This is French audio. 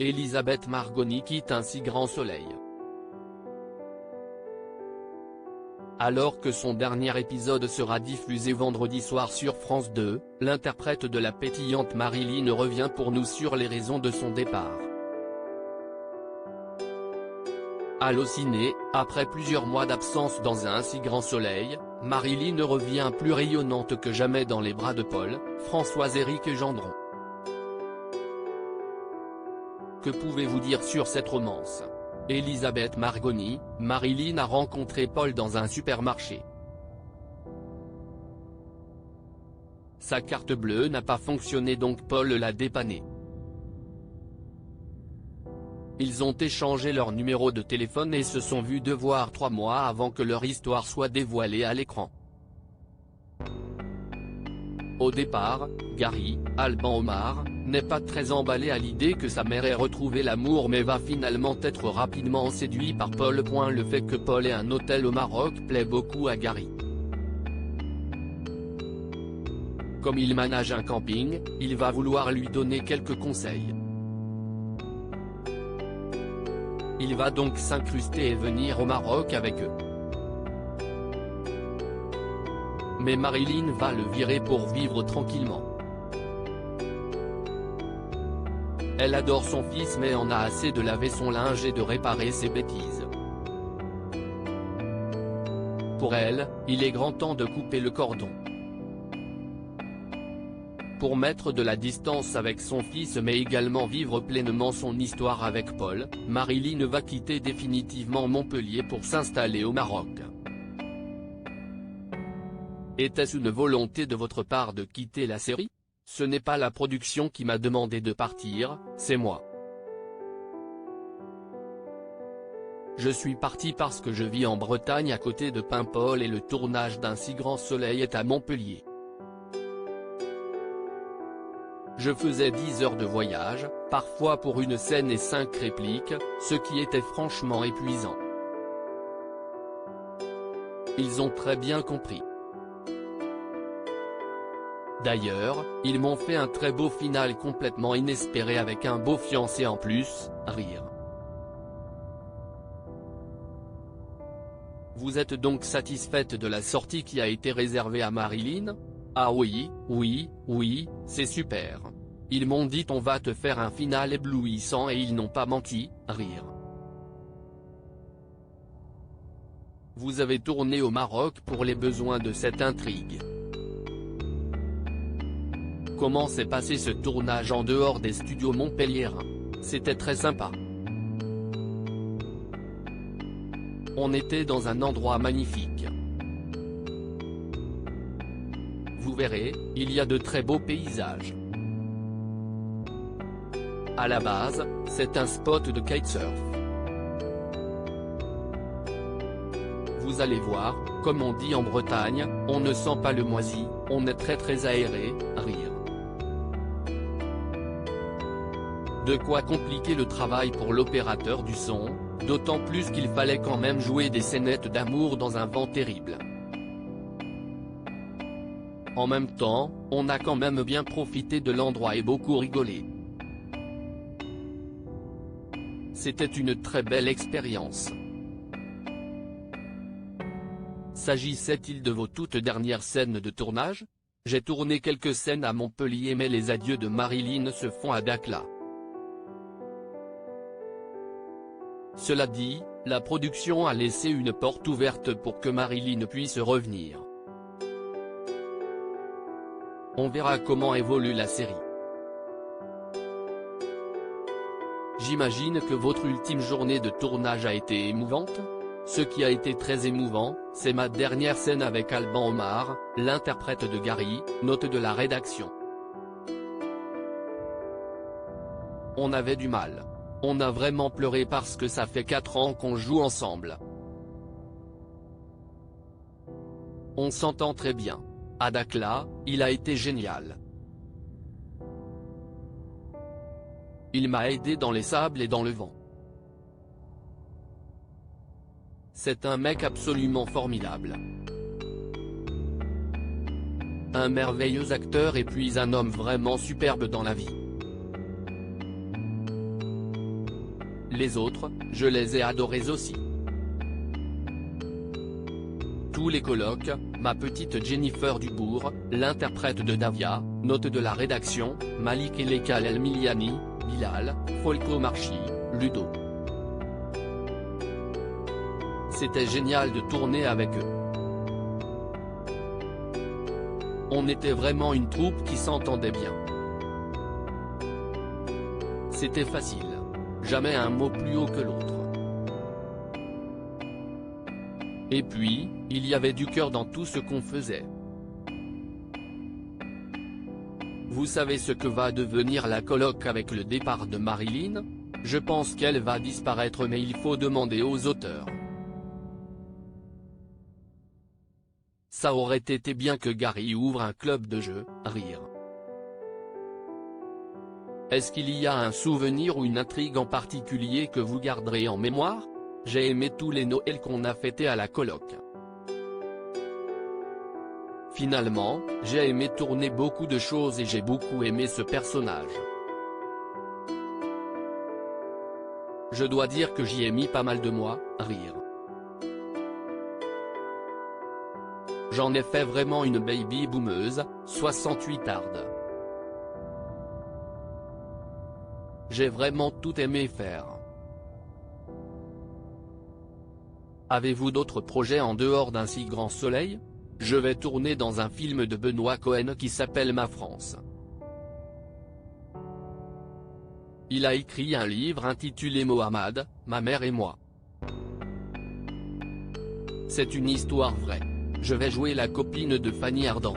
Elisabeth Margoni quitte un si grand soleil. Alors que son dernier épisode sera diffusé vendredi soir sur France 2, l'interprète de la pétillante Marilyn revient pour nous sur les raisons de son départ. Allociné, après plusieurs mois d'absence dans un si grand soleil, Marilyn revient plus rayonnante que jamais dans les bras de Paul, Françoise-Éric Gendron. Que pouvez-vous dire sur cette romance ? Elisabeth Margoni, Marilyn a rencontré Paul dans un supermarché. Sa carte bleue n'a pas fonctionné donc Paul l'a dépanné. Ils ont échangé leur numéro de téléphone et se sont vus 2 voire 3 mois avant que leur histoire soit dévoilée à l'écran. Au départ, Gary, Alban Omar, n'est pas très emballé à l'idée que sa mère ait retrouvé l'amour mais va finalement être rapidement séduit par Paul. Le fait que Paul ait un hôtel au Maroc plaît beaucoup à Gary. Comme il manage un camping, il va vouloir lui donner quelques conseils. Il va donc s'incruster et venir au Maroc avec eux. Mais Marilyn va le virer pour vivre tranquillement. Elle adore son fils mais en a assez de laver son linge et de réparer ses bêtises. Pour elle, il est grand temps de couper le cordon. Pour mettre de la distance avec son fils mais également vivre pleinement son histoire avec Paul, Marilyn va quitter définitivement Montpellier pour s'installer au Maroc. Était-ce une volonté de votre part de quitter la série ? Ce n'est pas la production qui m'a demandé de partir, c'est moi. Je suis parti parce que je vis en Bretagne à côté de Paimpol et le tournage d'un si grand soleil est à Montpellier. Je faisais 10 heures de voyage, parfois pour une scène et 5 répliques, ce qui était franchement épuisant. Ils ont très bien compris. D'ailleurs, ils m'ont fait un très beau final complètement inespéré avec un beau fiancé en plus, rire. Vous êtes donc satisfaite de la sortie qui a été réservée à Marilyn ? Ah oui, c'est super. Ils m'ont dit on va te faire un final éblouissant et ils n'ont pas menti, rire. Vous avez tourné au Maroc pour les besoins de cette intrigue. Comment s'est passé ce tournage en dehors des studios montpelliérains ? C'était très sympa. On était dans un endroit magnifique. Vous verrez, il y a de très beaux paysages. À la base, c'est un spot de kitesurf. Vous allez voir, comme on dit en Bretagne, on ne sent pas le moisi, on est très aéré, rire. De quoi compliquer le travail pour l'opérateur du son, d'autant plus qu'il fallait quand même jouer des scénettes d'amour dans un vent terrible. En même temps, on a quand même bien profité de l'endroit et beaucoup rigolé. C'était une très belle expérience. S'agissait-il de vos toutes dernières scènes de tournage ? J'ai tourné quelques scènes à Montpellier mais les adieux de Marilyn se font à Dakhla. Cela dit, la production a laissé une porte ouverte pour que Marilyn puisse revenir. On verra comment évolue la série. J'imagine que votre ultime journée de tournage a été émouvante ? Ce qui a été très émouvant, c'est ma dernière scène avec Alban Omar, l'interprète de Gary, note de la rédaction. On avait du mal. On a vraiment pleuré parce que ça fait 4 ans qu'on joue ensemble. On s'entend très bien. À Dakhla, il a été génial. Il m'a aidé dans les sables et dans le vent. C'est un mec absolument formidable. Un merveilleux acteur et puis un homme vraiment superbe dans la vie. les autres, je les ai adorés aussi. Tous les colocs, ma petite Jennifer Dubourg, l'interprète de Davia, note de la rédaction, Malik Elekal El Miliani, Bilal, Folko Marchi, Ludo. C'était génial de tourner avec eux. On était vraiment une troupe qui s'entendait bien. C'était facile. Jamais un mot plus haut que l'autre. Et puis, il y avait du cœur dans tout ce qu'on faisait. Vous savez ce que va devenir la coloc avec le départ de Marilyn? Je pense qu'elle va disparaître, mais il faut demander aux auteurs. Ça aurait été bien que Gary ouvre un club de jeux, rire. Est-ce qu'il y a un souvenir ou une intrigue en particulier que vous garderez en mémoire? J'ai aimé tous les Noëls qu'on a fêtés à la coloc. Finalement, j'ai aimé tourner beaucoup de choses et j'ai beaucoup aimé ce personnage. Je dois dire que j'y ai mis pas mal de moi, rire. J'en ai fait vraiment une baby boomeuse, 68 arde. J'ai vraiment tout aimé faire. Avez-vous d'autres projets en dehors d'un si grand soleil? Je vais tourner dans un film de Benoît Cohen qui s'appelle Ma France. Il a écrit un livre intitulé Mohamed, ma mère et moi. C'est une histoire vraie. Je vais jouer la copine de Fanny Ardant.